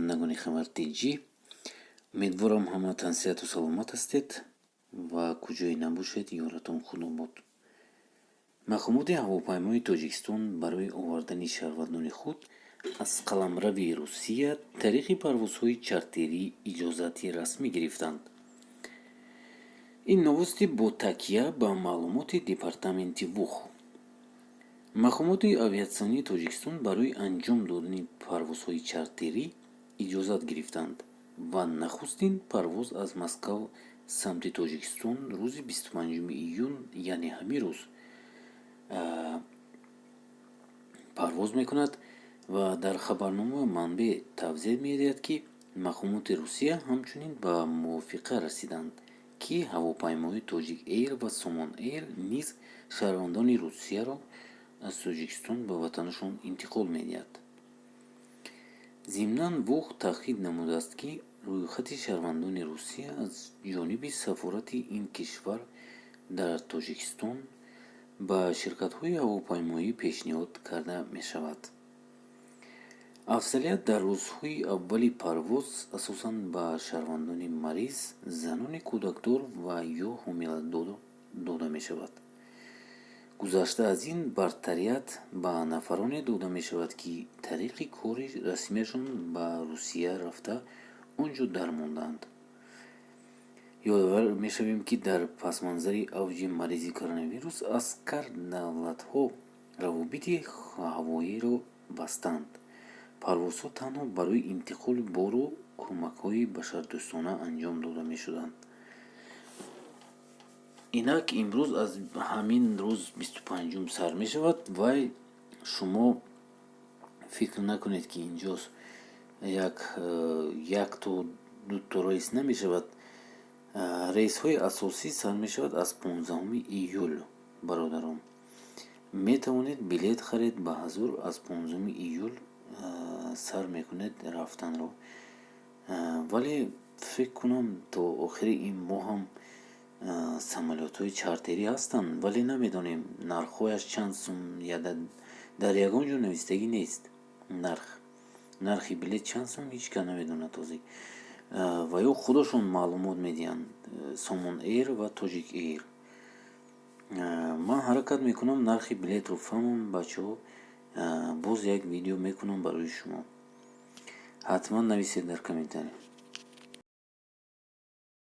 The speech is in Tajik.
шунавандагони Хамар-ТG, умедворам ҳаматон сеҳату саломат ҳастед ва куҷое набошед, ёратон худобод. Махмуди ҳавопаймои Тоҷикистон барои овардани шаҳрвандони худ аз қаламрави Русия тариқи парвозҳои чартерӣ иҷозати расмӣ гирифтанд. Ин новости бо такя ба маълумоти департаменти ВУХ. Махмуди авиатсионии Тоҷикистон барои анҷом додани парвозҳои чартерӣ иҷозат гирифтанд ва нахустин парвоз аз Москав самти Тоҷикистон рӯзи 25 июн, яъне ҳамин рӯз парвоз мекунад ва дар хабарнома манбеъ тавзеҳ медиҳад, ки махмуди Русия ҳамчунин ба мувофиқа расиданд, ки ҳавопаймои Тоҷик Эйр ва Сомон Эйр низ шаҳрвандони Русияро аз Тоҷикистон ба ватанашон интиқол медиҳад. зимнан ВУХ таъқид намудааст, ки рӯйхати шаҳрвандони Русия аз ҷониби сафорати ин кишвар дар Тоҷикистон ба ширкатҳои ҳавопаймоӣ пешниҳод карда мешавад. афзалият дар рӯзҳои аввали парвоз асосан ба шаҳрвандони мариз, занони кӯдакдор ва ё ҳомиладор дода мешавад. гузашта аз ин бартарият ба нафароне дода мешавад, ки тариқи кори расмияшон ба Русия рафта он ҷо дармондаанд. ёдовар мешавем, ки дар пасманзари авҷи маризи коронавирус аскар давлатҳо равобити ҳавоиро бастанд. парвозҳо танҳо барои интиқоли бору кӯмакҳои башардӯстона анҷом дода мешуданд. инак имрӯз аз ҳамин рӯз 25 сар мешавад. вай шумо фикр накунед, ки инҷост як то ду рейс намешавад. рейсҳои асосӣ сар мешавад аз 15 июл. бародарон, метавонед билет харид ба ҳазур аз 15 июл сар мекунед рафтанро, вале фикр кунам то охири ин моҳ ҳам самолётҳои чартерӣ ҳастанд, вале намедонем нархҳояш чанд сум. дар ягон ҷо навистагӣ нест нархи билет чанд сум, ҳеҷ кас намедонад тозӣ, ва ё худошон маълумот медиҳанд, Сомон Эйр ва Тоҷик Эйр. ман ҳаракат мекунам нархи билетро фаҳмам, бачаҳо, боз як видео мекунам барои шумо. ҳатман нависед дар комментария.